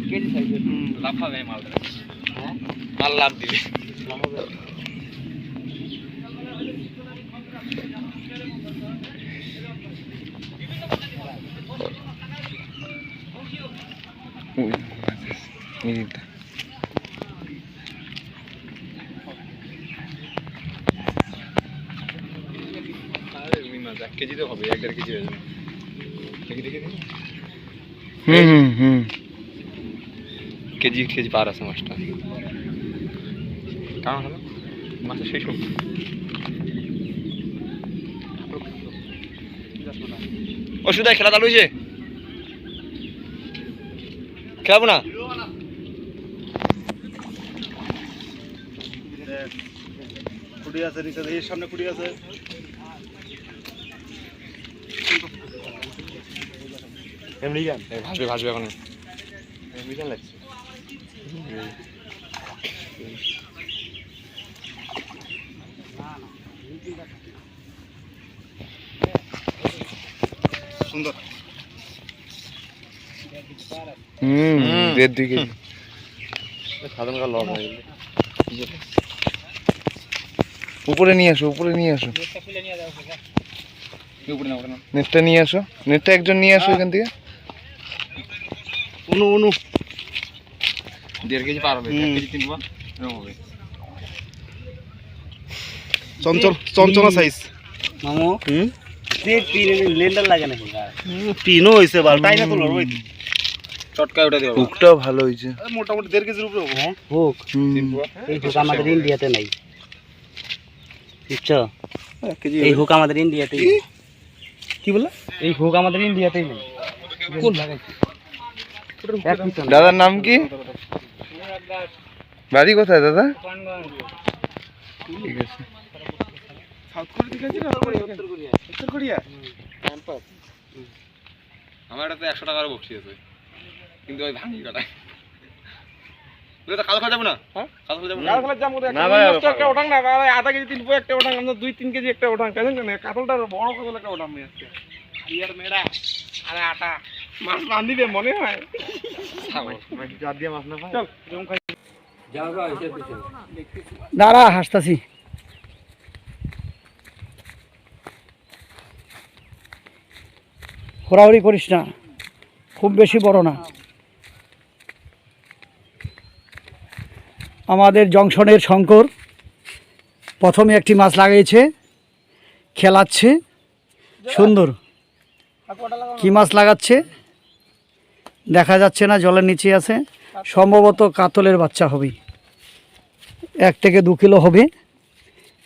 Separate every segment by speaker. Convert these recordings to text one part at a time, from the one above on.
Speaker 1: KG সাইজের লাফাবে মাল, হ্যাঁ মাল লাভ দিবে। এক কেজি তো হবে, 1.5 কেজি হয়ে যাবে। কেজি পার আছে মাছটা। কারণ হলো মাছের শেষ হোক। ওষুধে খেলা চালু হয়েছে, খেলাবো না।
Speaker 2: কুড়ি আছে এর সামনে, কুড়ি আছে। এমনি গান
Speaker 1: ভাসবে এখন, এমনি গান লাগছে।
Speaker 2: সুন্দর।
Speaker 1: 1.5-2 কেজি সাধারণ লস হয়ে গেল। উপরে নিয়ে আসো, নেটটা নিয়ে আসো, নেটটা একজন নিয়ে আসো এখান থেকে। 1.5 কেজি পার হবে, 1 কেজি 3 পোয়া এরকম হবে।
Speaker 2: চঞ্চলা সাইজ
Speaker 3: মামু। লেন্ডার লাগে না পিনও হয়েছে ভালো, তাই না? তো লড়বই
Speaker 1: চটকায় ওটা দেবো।
Speaker 3: হুকটাও ভালো হয়েছে,
Speaker 2: মোটামুটি 1.5 কেজির উপরে হবে।
Speaker 3: হ্যাঁ হুক, এই হুক আমাদের ইন্ডিয়াতে নাই, বুঝছো? এই হুক আমাদের ইন্ডিয়াতেই।
Speaker 2: কি বললা?
Speaker 3: এই হুক আমাদের ইন্ডিয়াতেই নেই। কোন
Speaker 1: দাদার নাম কি, বাড়ি কোথায় দাদা? ঠিক আছে। আমার একটা 100 টাকার বক্সি আছে, কিন্তু ওই ভাঙি কাটায়। কাল খাওয়া যাবো না? কাল খাওয়া যাবো না?
Speaker 2: আধা কেজি 3 পোয়া একটা ওঠাং, আমরা 2-3 কেজি একটা ওঠাং। কাতলটা বড় কাতল একটা ওঠাং নিয়ে আসছে। আর মেড়া আরে আটা মাছ রান্ধিবে মনে হয়। যা দিয়ে মাছ না পাই, চল জম খাই।
Speaker 3: দাঁড়া, হাসতাছি। হোড়াহুড়ি করিস না, খুব বেশি বড় না। আমাদের জংশনের শঙ্কর প্রথমে একটি মাছ লাগিয়েছে, খেলাচ্ছে সুন্দর। কি মাছ লাগাচ্ছে দেখা যাচ্ছে না, জলের নিচে আছে। সম্ভবত কাতলের বাচ্চা হবে, 1 থেকে 2 কিলো হবে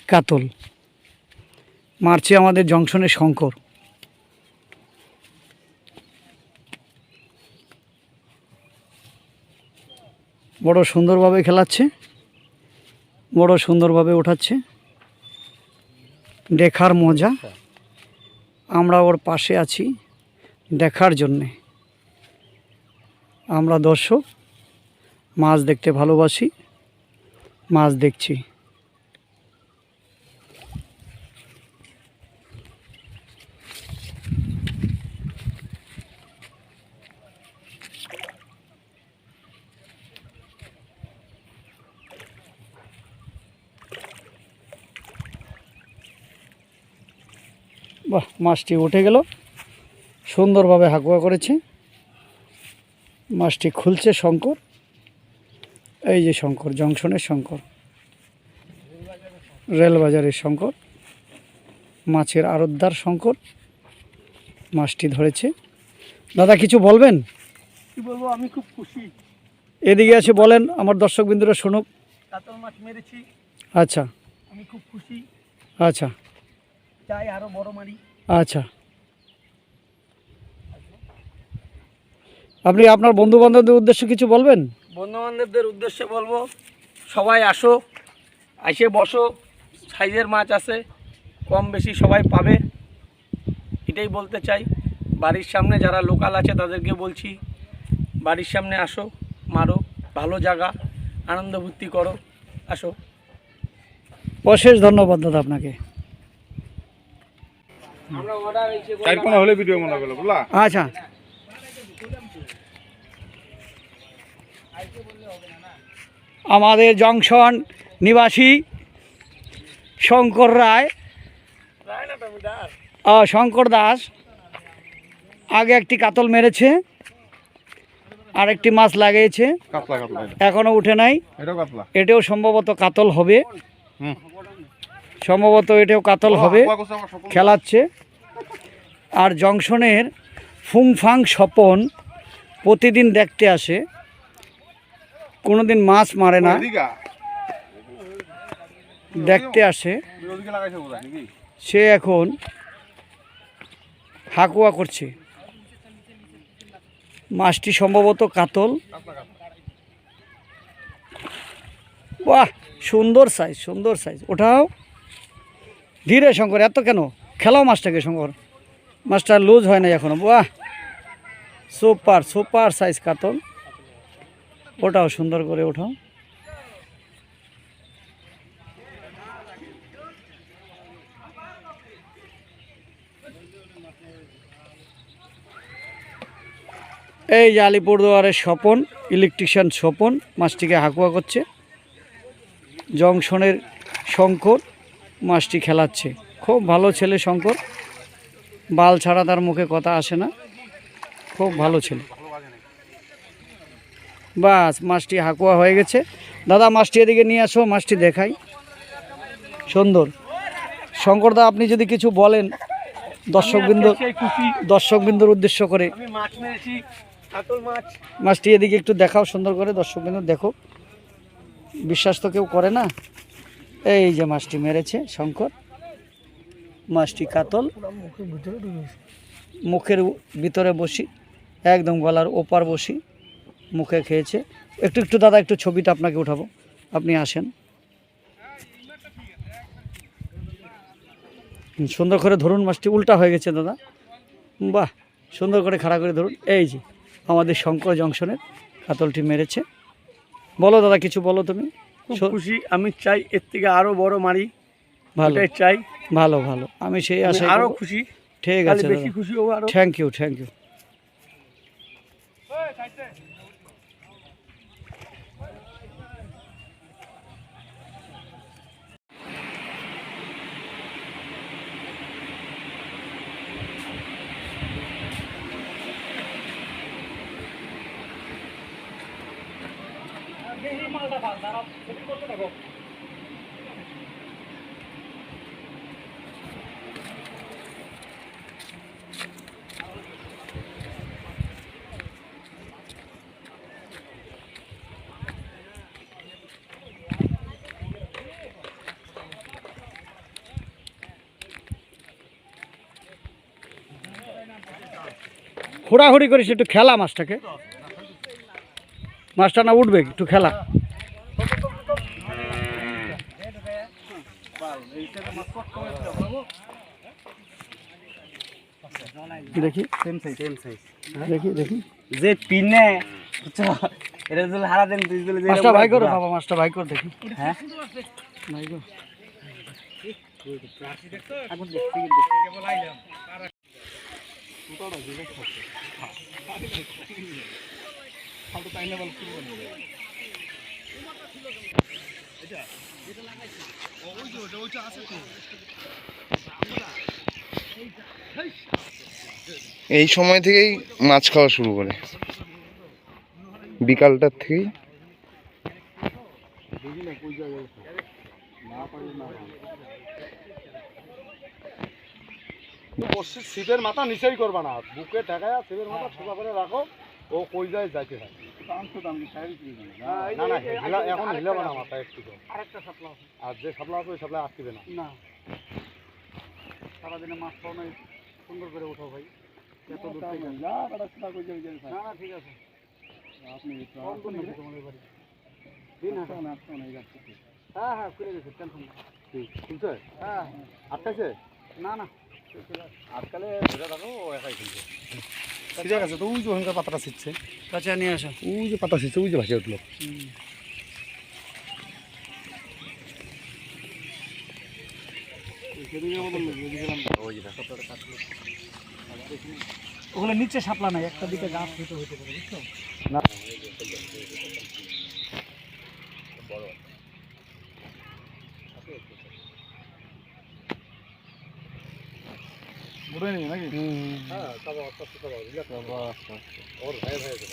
Speaker 3: কাতল। মারছে আমাদের জংশনের শঙ্কর। বড় সুন্দরভাবে খেলাচ্ছে, বড় সুন্দরভাবে ওঠাচ্ছে, দেখার মজা। আমরা ওর পাশে আছি দেখার জন্যে। আমরা দর্শক, মাছ দেখতে ভালোবাসি, মাছ দেখছি। বাহ, মাছটি উঠে গেল, সুন্দরভাবে হাঁকুয়া করেছে। মাছটি খুলছে শঙ্কর, এই যে শঙ্কর, জংশনের শঙ্কর, রেলবাজারের শঙ্কর, মাছের আড়তদার শঙ্কর মাছটি ধরেছে। দাদা কিছু বলবেন?
Speaker 2: কি বলবো, আমি খুব খুশি।
Speaker 3: এদিকে আছে বলেন, আমার দর্শকবৃন্দরা শুনুক।
Speaker 2: কাতল মাছ মেরেছি,
Speaker 3: আচ্ছা,
Speaker 2: আমি খুব খুশি।
Speaker 3: আচ্ছা,
Speaker 2: চাই আরো বড় মারি।
Speaker 3: আচ্ছা। আপনি আপনার বন্ধু বান্ধবদের উদ্দেশ্যে কিছু বলবেন?
Speaker 2: বন্ধু বান্ধবদের উদ্দেশ্যে বলবো, সবাই আসো, এসে বসো। সাইজের মাছ আছে, কম বেশি সবাই পাবে, এটাই বলতে চাই। বাড়ির সামনে যারা লোকাল আছে তাদেরকে বলছি, বাড়ির সামনে আসো, মারো, ভালো জায়গা, আনন্দ ফুর্তি করো, আসো।
Speaker 3: অশেষ ধন্যবাদ দাদা আপনাকে।
Speaker 2: হলে ভিডিও মনে করলো, বুঝলা?
Speaker 3: আচ্ছা।
Speaker 4: আমাদের জংশন নিবাসী শঙ্কর রায়, শঙ্কর দাস আগে একটি কাতল মেরেছে, আরেকটি মাছ লাগিয়েছে, এখনো উঠে নাই। এটাও সম্ভবত কাতল হবে, সম্ভবত এটাও কাতল হবে, খেলাচ্ছে। আর জংশনের ফুংফাং স্বপন প্রতিদিন দেখতে আসে, কোনোদিন মাছ মারে না, দেখতে আসে। সে এখন হাকুয়া করছে। মাছটি সম্ভবত কাতল। বাহ, সুন্দর সাইজ, সুন্দর সাইজ। ওঠাও ধীরে শঙ্কর, এত কেন? খেলাও মাছটাকে শঙ্কর, মাছটা লুজ হয় না এখনো। বাহ, সুপার সুপার সাইজ কাতল। ওটাও সুন্দর করে ওঠাও। এই যে আলিপুরদুয়ারের স্বপন, ইলেকট্রিশিয়ান স্বপন মাছটিকে হাকুয়া করছে। জংশনের শঙ্কর মাছটি খেলাচ্ছে। খুব ভালো ছেলে শঙ্কর, বাল ছাড়া তার মুখে কথা আসে না, খুব ভালো ছেলে। বাস, মাছটি হাকুয়া হয়ে গেছে। দাদা মাছটি এদিকে নিয়ে আসো, মাছটি দেখাই, সুন্দর। শঙ্করদা, আপনি যদি কিছু বলেন দর্শকবৃন্দর উদ্দেশ্য করে।
Speaker 2: আমি মাছ মেরেছি, কাতল মাছ।
Speaker 4: মাছটি এদিকে একটু দেখাও সুন্দর করে, দর্শকবৃন্দ দেখো। বিশ্বাস তো কেউ করে না। এই যে মাছটি মেরেছে শঙ্কর, মাছটি কাতল, মুখের ভিতরে বসি, একদম গলার ওপার বসি, মুখে খেয়েছে। একটু একটু দাদা, একটু ছবিটা আপনাকে উঠাবো, আপনি আসেন। সুন্দর করে ধরুন, মাছটি উল্টা হয়ে গেছে দাদা। বাহ, সুন্দর করে খাড়া করে ধরুন। এই যে আমাদের শঙ্কর জংশনের কাতলটি মেরেছে। বলো দাদা, কিছু বলো তুমি।
Speaker 2: খুব খুশি, আমি চাই এর থেকে আরো বড় মারি,
Speaker 4: ভালো
Speaker 2: চাই।
Speaker 4: ভালো ভালো, আমি সেই আশায়
Speaker 2: আরো খুশি।
Speaker 4: ঠিক আছে,
Speaker 2: বেশি খুশি হবো আরো।
Speaker 4: Thank you, thank you. হুড়াহুড়ি করিস, একটু খেলা মাছটাকে, মাছটা না উঠবে, একটু খেলা। দেখি দেখি দেখি
Speaker 3: যে পিনে এটা যদি হারা দেন,
Speaker 4: মাছটা ভাই করো বাবা, মাছটা ভাই কর দেখি।
Speaker 3: হ্যাঁ
Speaker 4: ভাই কর।
Speaker 5: এই সময় থেকেই মাছ খাওয়া শুরু করে, বিকালটার থেকেই।
Speaker 6: ছিপের মাথা নিচেই করবা না, বুকে ঠেকায় ছিপের মাথা সোজা করে রাখো, ও কই যায় যাইতে থাকে। না না, এখন হিলাবা না মাথা একটু। আর যে সাপলা আছে ওই সাপলা আটকিবে না।
Speaker 4: সারাদিনে মাছ পাও না, সুন্দর করে ওঠো ভাই। এত দূর থেকে না, ঠিক আছে। আপনি হ্যাঁ হ্যাঁ, খুলে গেছে, টেনশন না।
Speaker 6: শুনছে?
Speaker 4: হ্যাঁ,
Speaker 6: আটকাইছে?
Speaker 4: না না,
Speaker 6: আটকালে ধরে রাখো, ও একাই খুলছে। ঠিক আছে, তো ওই যে ওখানকার পাতাটা ছিটছে,
Speaker 4: কাছে নিয়ে আসো।
Speaker 6: ওই যে পাতা ছিটছে, ওই যে ভাসে উঠলো।
Speaker 4: ওগুলো নিচে সাপলা নাই, একটা দিকে গাছ হইতে পারে, বুঝছো?
Speaker 6: না উঠে নি নাকি হ্যাঁ চাপা আস্তে আস্তে চাপা রিল্যাক্স ওর ভাই ভাই আছে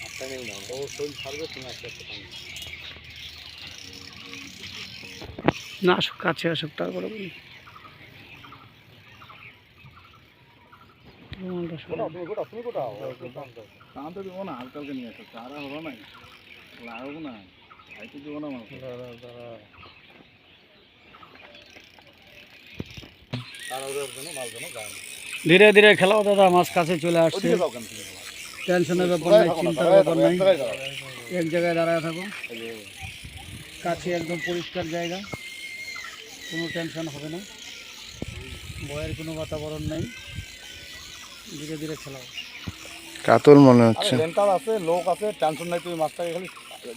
Speaker 6: আস্তে নেই না ও শরীর ছাড়বে তুমি আস্তে আস্তে টানো
Speaker 4: না আসুক কাছে আসুক তারপরে বলি
Speaker 6: তুমি কোটা টানতে দিব না হালকা হালকা নিয়ে আসো চারা হলো না লাগবো না খাইতে দিব না মাছ
Speaker 4: ধীরে ধীরে খেলাও দাদা, মাছ কাছে চলে আসছে। টেনশনের ব্যাপার নাই, চিন্তার ব্যাপার নাই, এক জায়গায় দাঁড়ায় থাকো। কাছে একদম পরিষ্কার জায়গা, কোনো টেনশন হবে না, ভয়ের কোনো বাতাবরণ নেই। ধীরে ধীরে খেলাও।
Speaker 5: কাতল মনে হচ্ছে।
Speaker 6: রেন্টাল আছে, লোক আছে, টেনশন নাই। তুমি মাছটাকে খালি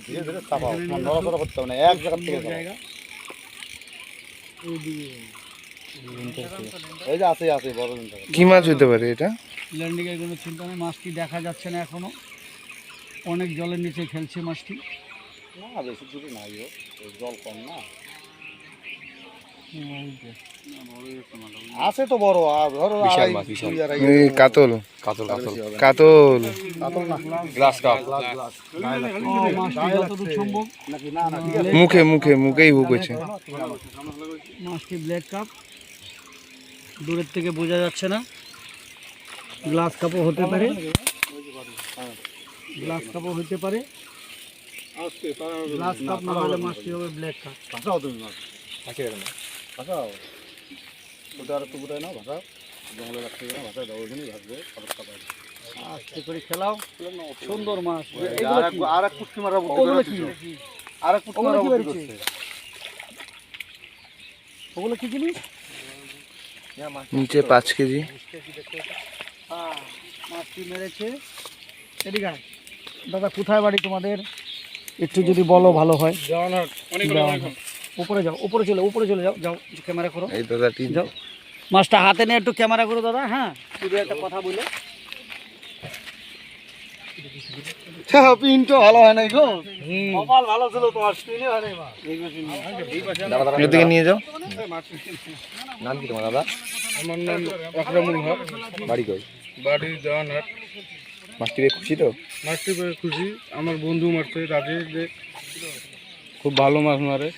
Speaker 6: ধীরে ধীরে চাপাও, নড়াচড়া করতে হবে না, এক জায়গা থেকে
Speaker 4: জায়গা
Speaker 6: এই যে আছে আছে বড় রেন্টাল।
Speaker 5: কি মাছ হতে পারে এটা?
Speaker 4: ল্যান্ডিংয়ের কোনো চিন্তা নেই, মাছটি দেখা যাচ্ছে না এখনো, অনেক জলের নিচে খেলছে মাছটি।
Speaker 6: না বেশি দূরে নাই, জল কম না আছে তো বড়। আর ধরো
Speaker 1: বিশাল মাছ, বিশাল।
Speaker 5: এই কাতল
Speaker 1: কাতল কাতল
Speaker 5: কাতল
Speaker 6: কাতল না,
Speaker 1: গ্লাস কাপ।
Speaker 4: মাছটি যতদূর সম্ভব
Speaker 6: নাকি না না ঠিক আছে।
Speaker 5: মুখে মুখে মুখেই হুক হয়েছে।
Speaker 4: মাছটি ব্ল্যাক কাপ, দূরের থেকে বোঝা যাচ্ছে না। গ্লাস কাপও হতে পারে, গ্লাস কাপও হতে পারে। গ্লাস কাপ না হলে মাছটি হবে ব্ল্যাক কাপ।
Speaker 6: ভাষাও তুমি মাছ
Speaker 1: আছে এখানে।
Speaker 6: ভাষাও ওটা আর তো কোথায় না ভাষা জঙ্গলে রাখতে গেলে ভাষায় দাও ওখানেই ভাসবে
Speaker 4: আস্তে করে খেলাও, সুন্দর মাছ।
Speaker 6: আর এক পুটকি মারা
Speaker 4: ওগুলো কি?
Speaker 6: আর এক পুটকি
Speaker 4: ওগুলো
Speaker 6: মারা
Speaker 4: কি
Speaker 6: বুদ্ধি
Speaker 4: বেরিয়েছে?
Speaker 6: করছে।
Speaker 4: ওগুলো কি জিনিস?
Speaker 5: নিচে 5 কেজি।
Speaker 4: হ্যাঁ, মাছটি মেরেছে। এদিকে আয়। দাদা কোথায় বাড়ি তোমাদের, একটু যদি বলো ভালো হয়। দেওয়ানহাট। উপরে যাও, উপরে চলে যাও, যাও ক্যামেরা করো,
Speaker 5: এই দাদাটি
Speaker 4: যাও। মাছটা হাতে নিয়ে একটু ক্যামেরা করো দাদা। হ্যাঁ, শুধু একটা কথা বলে।
Speaker 6: পিনটা ভালো হয় নাই গো, কপাল ভালো ছিল তোমার, স্পিনে হয় নাই মাছ।
Speaker 5: এদিকে নিয়ে যাও।
Speaker 1: নাম কি তোমার দাদা?
Speaker 6: আমার নাম আকরামুল হক,
Speaker 1: বাড়ি কই?
Speaker 6: বাড়ি দেওয়ানহাট।
Speaker 1: মাছটি পেয়ে খুশি তো?
Speaker 6: মাছটি পেয়ে খুশি। আমার বন্ধু মারছে রাজেশ, যে খুব ভালো মাছ মারে।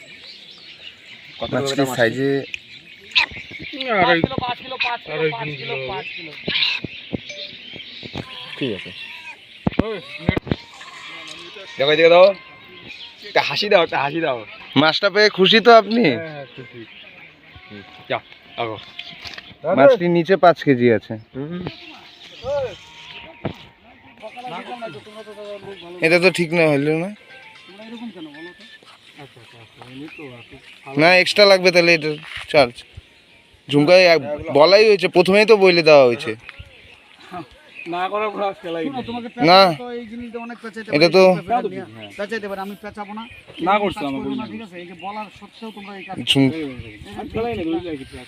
Speaker 5: মাছটি সাইজে
Speaker 6: আড়াই
Speaker 4: পাঁচ কিলো
Speaker 1: ঠিক আছে। দেখো এদিকে দাও, একটা হাসি দাও, একটা হাসি দাও।
Speaker 5: মাছটা পেয়ে খুশি তো আপনি?
Speaker 6: হ্যাঁ খুশি।
Speaker 1: যাও আগো।
Speaker 5: মাছটি নিচে 5 কেজি আছে। এটা তো ঠিক না হইলো না। না এক্সট্রা লাগবে তাহলে এটা চার্জ। ঝুমকায় বলাই হয়েছে, প্রথমেই তো বলে দেওয়া হয়েছে।
Speaker 6: না করার কোনো খেলাই নেই।
Speaker 4: তোমাকে
Speaker 5: না।
Speaker 4: তো এই জিনিসটা অনেক পেঁচাইতে
Speaker 5: এটা
Speaker 4: পারে,
Speaker 5: তো
Speaker 4: পেঁচাইতে পারে, আমি পেঁচাবো না।
Speaker 6: না করছো
Speaker 4: কাজ
Speaker 6: আমাকে
Speaker 4: করো না, ঠিক আছে? এই যে বলার সত্ত্বেও তোমরা এই কাজ
Speaker 5: ঝুম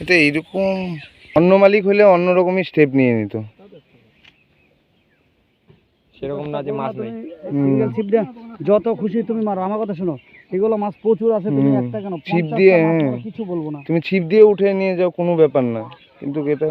Speaker 5: এটা এইরকম অন্য মালিক হলে অন্য রকমই স্টেপ নিয়ে নিত।
Speaker 1: সেরকম না যে মাছ নেই।
Speaker 4: সিঙ্গেল ছিপ দিয়ে যত খুশি তুমি মারো। আমার কথা শোনো, এগুলো মাছ প্রচুর আছে, তুমি একটা কেন
Speaker 5: ছিপ
Speaker 4: 50টা
Speaker 5: দিয়ে,
Speaker 4: মাছ
Speaker 5: হ্যাঁ।
Speaker 4: মারো, কিছু বলবো না।
Speaker 5: তুমি ছিপ দিয়ে উঠে নিয়ে যাও, কোনো ব্যাপার না, কিন্তু এটা